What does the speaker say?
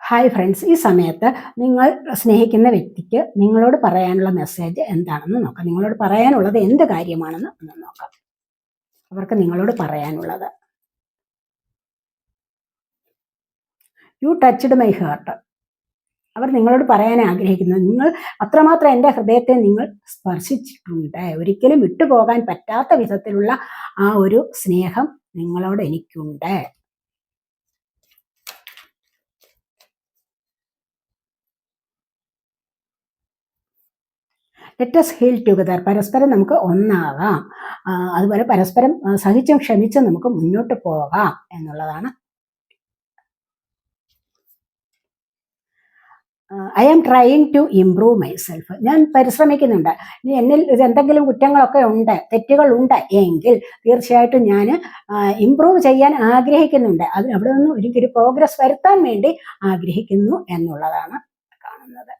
Hi friends, ഈ സമയത്ത് നിങ്ങൾ സ്നേഹിക്കുന്ന വ്യക്തിക്ക് നിങ്ങളോട് പറയാനുള്ള മെസ്സേജ് എന്താണെന്ന് നോക്കാം. നിങ്ങളോട് പറയാനുള്ളത് എന്ത് കാര്യമാണെന്ന് ഒന്ന് നോക്കാം. അവർക്ക് നിങ്ങളോട് പറയാനുള്ളത്. You touched my heart. അവർ നിങ്ങളോട് പറയാൻ ആഗ്രഹിക്കുന്നത്, നിങ്ങൾ അത്രമാത്രം എൻ്റെ ഹൃദയത്തെ നിങ്ങൾ സ്പർശിച്ചിട്ടുണ്ട്. ഒരിക്കലും വിട്ടുപോകാൻ പറ്റാത്ത വിധത്തിലുള്ള ആ ഒരു സ്നേഹം നിങ്ങളോട് എനിക്കുണ്ട്. Let us heal together. പരസ്പരം നമുക്ക് ഒന്നാകാം. അതുപോലെ പരസ്പരം സഹിച്ചും ക്ഷമിച്ചും നമുക്ക് മുന്നോട്ട് പോകാം എന്നുള്ളതാണ്. I am trying to improve myself. ഞാൻ പരിശ്രമിക്കുന്നുണ്ട്. ഇനി എന്നിൽ എന്തെങ്കിലും കുറ്റങ്ങളൊക്കെ ഉണ്ട്, തെറ്റുകളുണ്ട് എങ്കിൽ തീർച്ചയായിട്ടും ഞാൻ ഇംപ്രൂവ് ചെയ്യാൻ ആഗ്രഹിക്കുന്നുണ്ട്. അവിടെ നിന്ന് ഒരിക്കലും പ്രോഗ്രസ് വരുത്താൻ വേണ്ടി ആഗ്രഹിക്കുന്നു എന്നുള്ളതാണ് കാണുന്നത്.